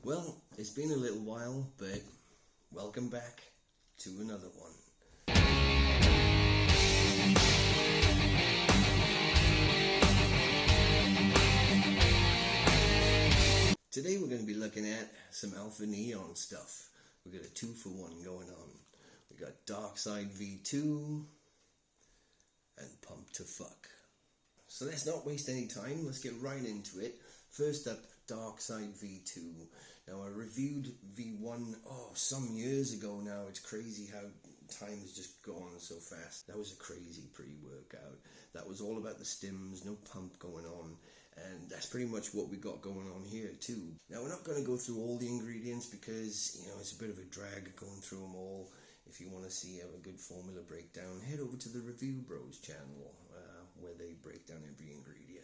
Well, it's been a little while, but welcome back to another one. Today we're going to be looking at some Alpha Neon stuff. We've got a 2-for-1 going on. We got Darkside V2 and Pump to Fuck. So let's not waste any time, let's get right into it. First up, Darkside V2. Now I reviewed V1 some years ago now. It's crazy how time has just gone so fast. That was a crazy pre-workout. That was all about the stims, no pump going on. And that's pretty much what we got going on here too. Now we're not going to go through all the ingredients because, it's a bit of a drag going through them all. If you want to see a good formula breakdown, head over to the Review Bros channel where they break down every ingredient.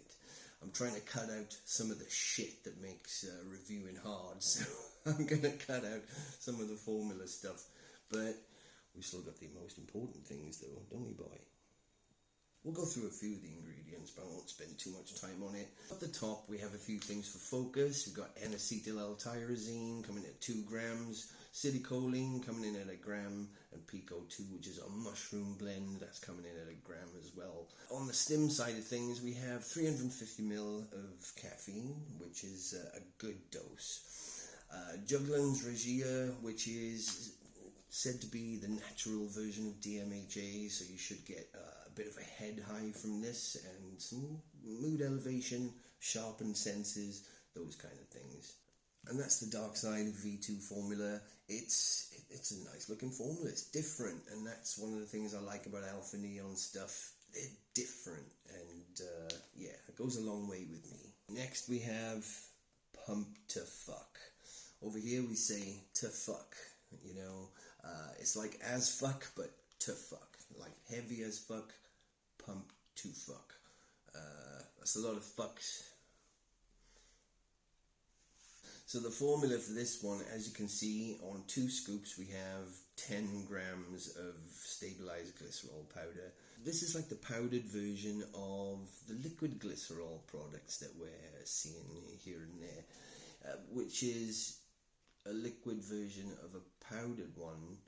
I'm trying to cut out some of the shit that makes reviewing hard, so I'm going to cut out some of the formula stuff. But we've still got the most important things though, don't we, boy? We'll go through a few of the ingredients, but I won't spend too much time on it. At the top, we have a few things for focus. We've got N-acetyl L-tyrosine coming at 2 grams, citicoline coming in at 1 gram, and Pico 2, which is a mushroom blend, that's coming in at 1 gram as well. On the stim side of things, we have 350 ml of caffeine, which is a good dose. Juglans regia, which is said to be the natural version of DMHA, so you should get a bit of a head high from this, and some mood elevation, sharpened senses, those kind of things. And that's the Darkside V2 formula. It's a nice looking formula, it's different, and that's one of the things I like about Alpha Neon stuff. They're different, and it goes a long way with me. Next we have Pump to Fuck. Over here we say to fuck, it's like as fuck, but to fuck. Like heavy as fuck, pump to fuck. That's a lot of fucks. So the formula for this one, as you can see, on 2 scoops we have 10 grams of stabilized glycerol powder. This is like the powdered version of the liquid glycerol products that we're seeing here and there, which is a liquid version of a powdered one.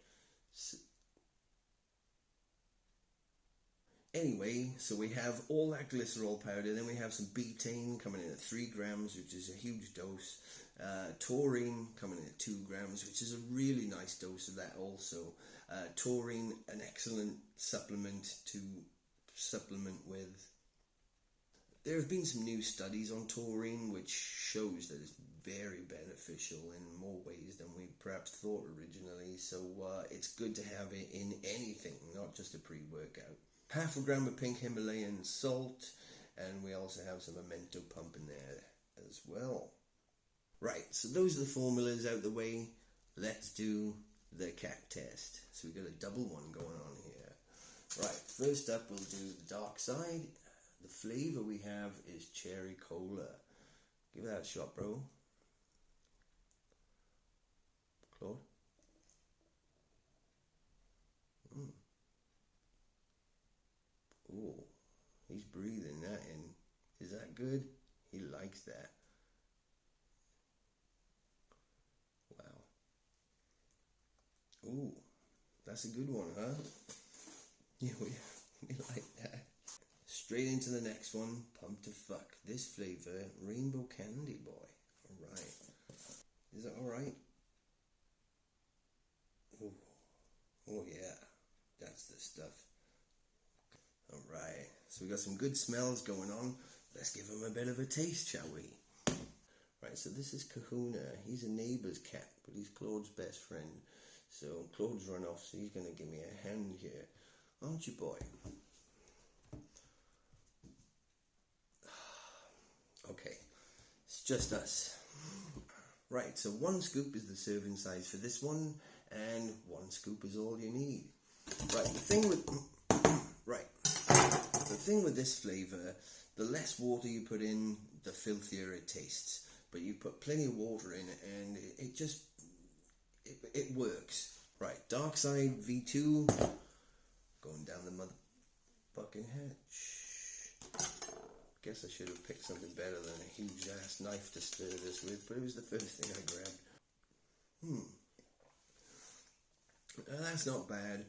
Anyway, so we have all that glycerol powder, then we have some betaine coming in at 3 grams, which is a huge dose. Taurine coming in at 2 grams, which is a really nice dose of that also. Taurine, an excellent supplement to supplement with. There have been some new studies on taurine which shows that it's very beneficial in more ways than we perhaps thought originally, so it's good to have it in anything, not just a pre-workout. 0.5 gram of pink Himalayan salt, and we also have some memento pump in there as well. Right, so those are the formulas out the way. Let's do the cat test. So we've got a double one going on here. Right, first up we'll do the Darkside. The flavour we have is cherry cola. Give that a shot, bro. Claude? Ooh, he's breathing that in. Is that good? He likes that. Wow. Ooh, that's a good one, huh? Yeah, we like that. Straight into the next one, Pump to Fuck. This flavour, Rainbow Candy Boy. Alright. Is that alright? Oh yeah, that's the stuff. Alright, so we got some good smells going on. Let's give him a bit of a taste, shall we? Right, so this is Kahuna. He's a neighbour's cat, but he's Claude's best friend. So Claude's run off, so he's going to give me a hand here. Aren't you, boy? Okay, it's just us. Right, so 1 scoop is the serving size for this one, and 1 scoop is all you need. Right, the thing with this flavour, the less water you put in, the filthier it tastes. But you put plenty of water in it, and it works. Right, Darkside V2, going down the motherfucking hatch. Guess I should have picked something better than a huge ass knife to stir this with, but it was the first thing I grabbed. That's not bad.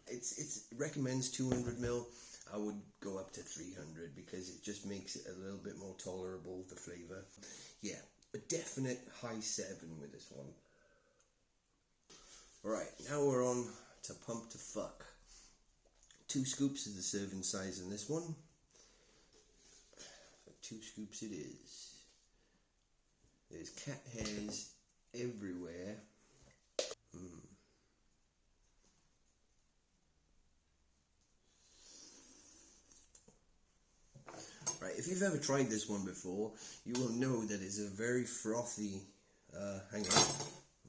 It recommends 200 ml. I would go up to 300 because it just makes it a little bit more tolerable, the flavour. Yeah, a definite high 7 with this one. Alright, now we're on to Pump to Fuck. 2 scoops is the serving size in this one. 2 scoops it is. There's cat hairs everywhere. Right, if you've ever tried this one before, you will know that it's a very frothy, hang on,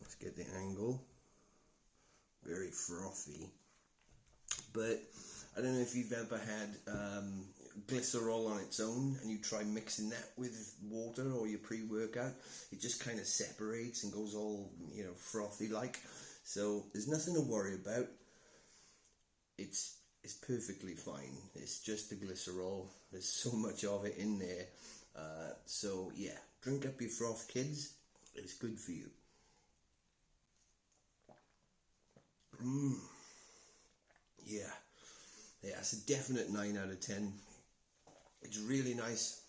let's get the angle, very frothy, but I don't know if you've ever had glycerol on its own and you try mixing that with water or your pre-workout, it just kind of separates and goes all, you know, frothy like, so there's nothing to worry about. It's perfectly fine. It's just the glycerol. There's so much of it in there. So yeah, drink up your froth, kids. It's good for you. Yeah, it's a definite 9 out of 10. It's really nice.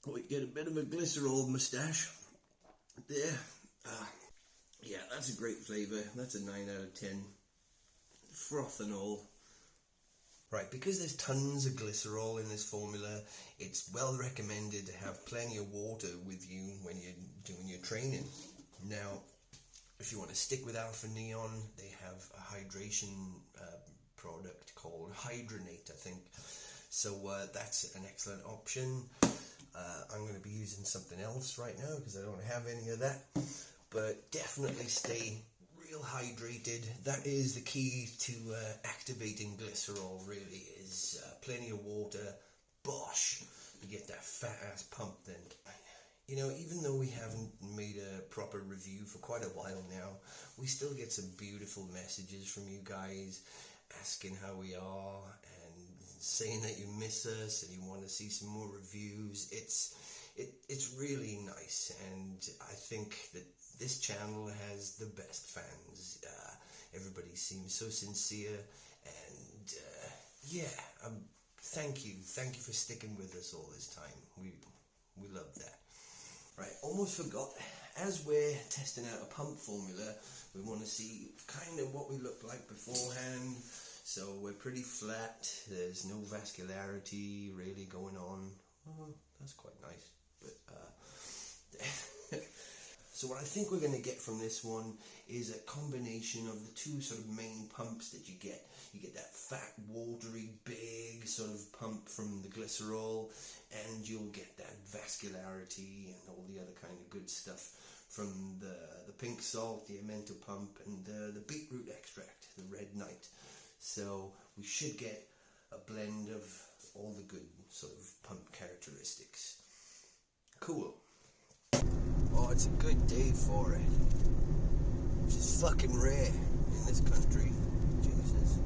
We get a bit of a glycerol moustache there. Yeah, that's a great flavour. That's a 9 out of 10. Froth and all. Right, because there's tons of glycerol in this formula, it's well recommended to have plenty of water with you when you're doing your training. Now, if you want to stick with Alpha Neon, they have a hydration product called Hydronate, I think. So that's an excellent option. I'm going to be using something else right now because I don't have any of that. But definitely stay real hydrated. That is the key to activating glycerol, really, is plenty of water. Bosh! You get that fat ass pump then. You know, even though we haven't made a proper review for quite a while now, we still get some beautiful messages from you guys asking how we are and saying that you miss us and you want to see some more reviews. It's really nice, and I think that this channel has the best fans. Everybody seems so sincere, and yeah, thank you for sticking with us all this time. We love that. Right, almost forgot. As we're testing out a pump formula, we want to see kind of what we look like beforehand. So we're pretty flat. There's no vascularity really going on. Oh, that's quite nice. But so what I think we're going to get from this one is a combination of the 2 sort of main pumps that you get. You get that fat, watery, big sort of pump from the glycerol, and you'll get that vascularity and all the other kind of good stuff from the pink salt, the Amento pump, and the beetroot extract, the red night. So we should get a blend of all the good sort of pump characteristics. Cool. Oh, it's a good day for it. Which is fucking rare in this country. Jesus.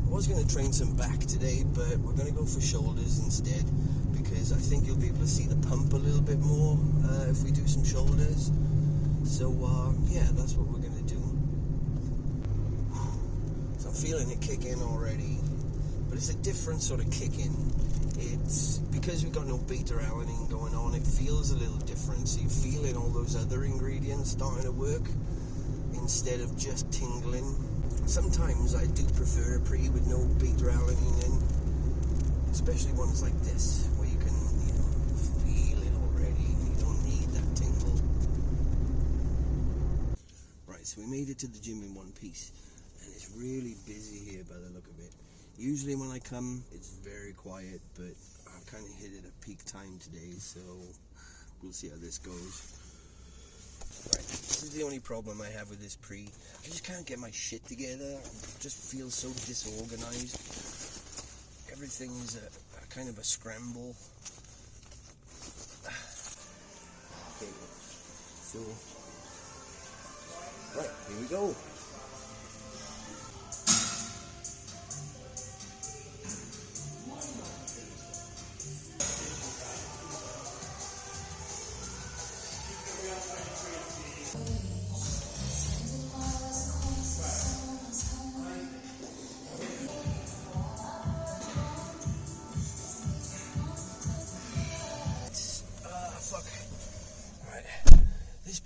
I was going to train some back today, but we're going to go for shoulders instead, because I think you'll be able to see the pump a little bit more if we do some shoulders. So yeah, that's what we're going to do. So I'm feeling it kick in already, but it's a different sort of kick in. It's because we've got no beta-alanine going on, it feels a little different. So you're feeling all those other ingredients starting to work instead of just tingling. Sometimes I do prefer a pre with no beta-alanine in, especially ones like this where you can, you know, feel it already. You don't need that tingle. Right, so we made it to the gym in one piece, and it's really busy here by the look of it. Usually when I come, it's very quiet, but I've kind of hit it at peak time today, so we'll see how this goes. Right, this is the only problem I have with this pre. I just can't get my shit together. I just feel so disorganized. Everything's a kind of a scramble. Okay, so, right, here we go.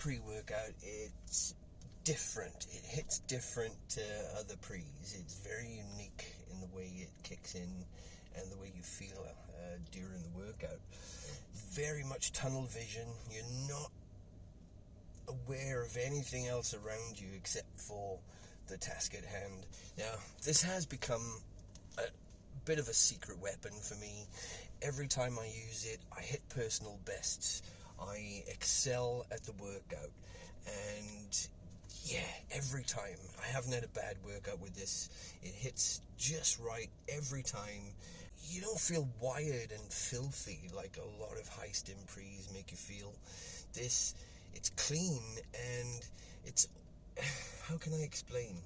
pre-workout, it's different. It hits different to other pre's. It's very unique in the way it kicks in and the way you feel during the workout. Very much tunnel vision. You're not aware of anything else around you except for the task at hand. Now, this has become a bit of a secret weapon for me. Every time I use it, I hit personal bests. I excel at the workout, and yeah, every time. I haven't had a bad workout with this. It hits just right every time. You don't feel wired and filthy like a lot of high stim pre's make you feel. This, it's clean, and it's, how can I explain?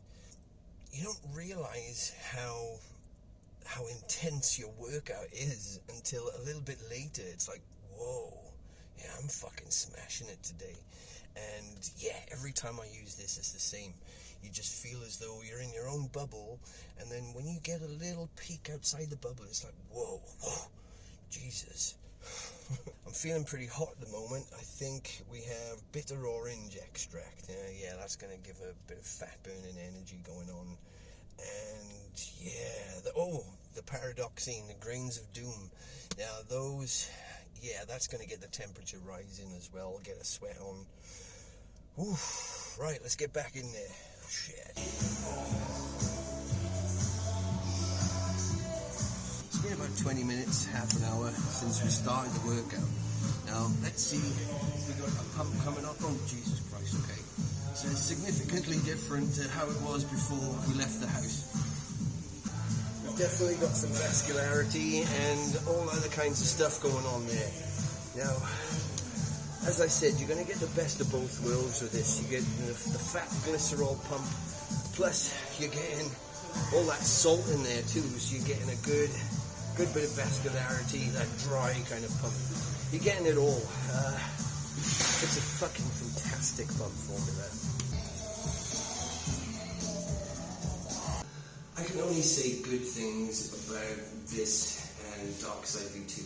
You don't realize how intense your workout is until a little bit later. It's like, whoa, yeah, I'm fucking smashing it today. And yeah, every time I use this, it's the same. You just feel as though you're in your own bubble, and then when you get a little peek outside the bubble, it's like, whoa, Jesus. I'm feeling pretty hot at the moment. I think we have bitter orange extract. Yeah, that's going to give a bit of fat burning energy going on. And yeah, the paradoxine, the grains of doom. Now those, yeah, that's going to get the temperature rising as well, get a sweat on. Oof. Right, let's get back in there. Shit. It's been about 20 minutes, half an hour since we started the workout. Now, let's see if we got a pump coming up. Oh, Jesus Christ, okay. So it's significantly different to how it was before we left the house. We've definitely got some vascularity and all other kinds of stuff going on there. Now, as I said, you're going to get the best of both worlds with this. You get the fat glycerol pump, plus you're getting all that salt in there too, so you're getting a good bit of vascularity, that dry kind of pump. You're getting it all. It's a fucking fantastic pump formula. I can only say good things about this and Darkside V2.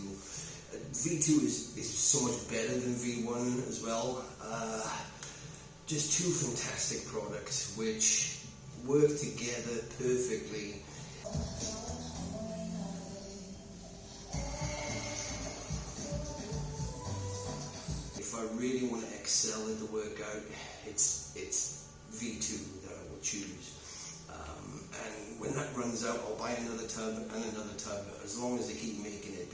V2 is so much better than V1 as well. Just two fantastic products which work together perfectly. If I really want to excel in the workout, it's V2 that I will choose. And when that runs out, I'll buy another tub and another tub, as long as they keep making it.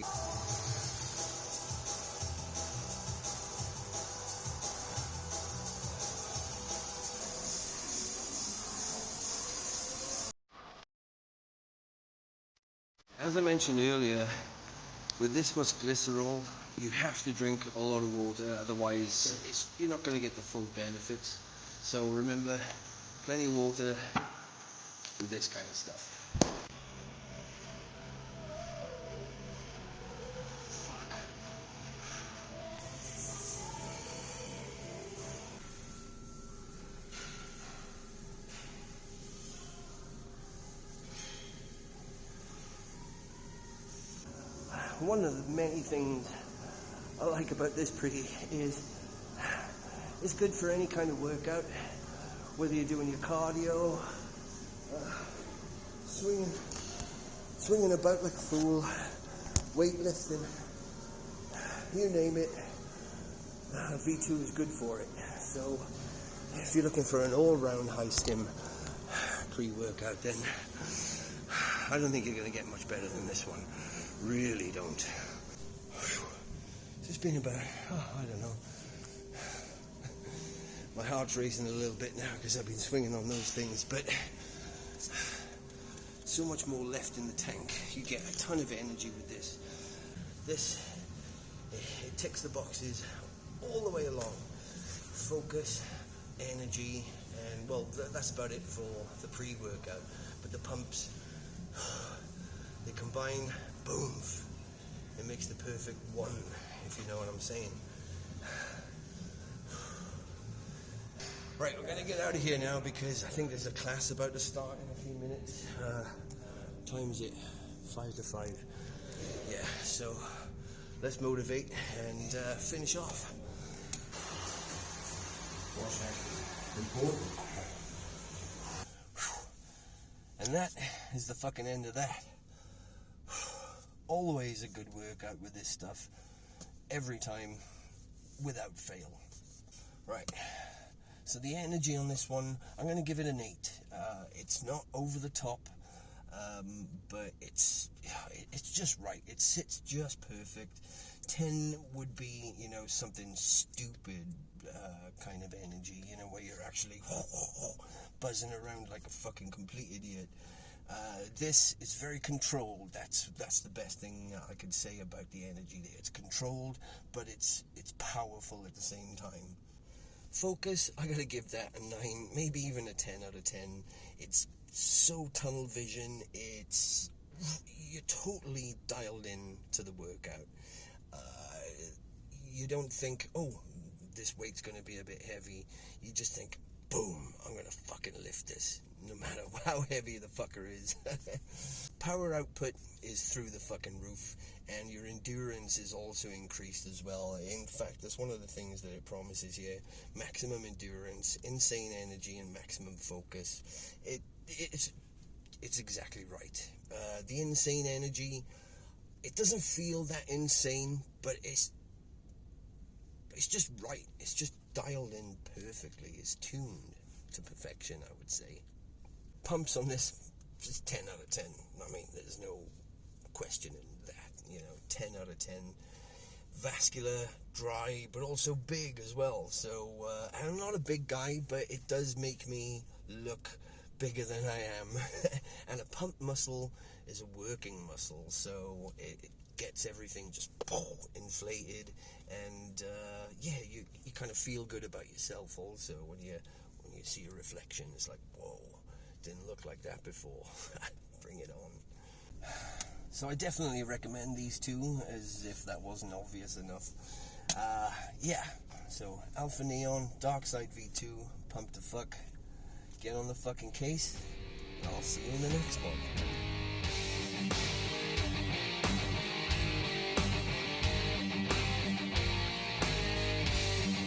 As I mentioned earlier, with this much glycerol, you have to drink a lot of water, otherwise you're not going to get the full benefits. So remember, plenty of water with this kind of stuff. One of the many things I like about this pretty is it's good for any kind of workout, whether you're doing your cardio, swinging about like a fool, weightlifting, you name it. V2 is good for it. So if you're looking for an all-round high stim pre-workout, then I don't think you're going to get much better than this one. Really don't. It's been about, I don't know. My heart's racing a little bit now because I've been swinging on those things, but so much more left in the tank. You get a ton of energy with this. It ticks the boxes all the way along. Focus, energy, and well, that's about it for the pre-workout. But the pumps, they combine. Boom! It makes the perfect one, if you know what I'm saying. Right, we're gonna get out of here now because I think there's a class about to start in a few minutes. Time's it? 5 to 5. Yeah, so let's motivate and finish off. wash out important. And that is the fucking end of that. Always a good workout with this stuff. Every time, without fail. Right. So the energy on this one, I'm going to give it an 8. It's not over the top, but it's just right. It sits just perfect. 10 would be, you know, something stupid kind of energy, you know, where you're actually buzzing around like a fucking complete idiot. This is very controlled. That's the best thing I could say about the energy there. It's controlled, but it's powerful at the same time. Focus, I gotta give that a 9, maybe even a 10 out of 10. It's so tunnel vision. You're totally dialed in to the workout. You don't think, oh, this weight's gonna be a bit heavy. You just think, boom, I'm gonna fucking lift this, no matter how heavy the fucker is. Power output is through the fucking roof, and your endurance is also increased as well. In fact, that's one of the things that it promises here. Maximum endurance, insane energy, and maximum focus. It's exactly right. The insane energy, it doesn't feel that insane, but it's just right. It's just dialed in perfectly. It's tuned to perfection, I would say. Pumps on this, just 10 out of 10. I mean, there's no questioning that, you know, 10 out of 10. Vascular, dry, but also big as well. So, I'm not a big guy, but it does make me look bigger than I am. And a pump muscle is a working muscle, so it gets everything just inflated, and you kind of feel good about yourself also when you see a reflection. It's like, whoa, didn't look like that before. Bring it on. So I definitely recommend these two, as if that wasn't obvious enough. So Alpha Neon, Darkside V2, Pump to Fuck. Get on the fucking case, and I'll see you in the next one.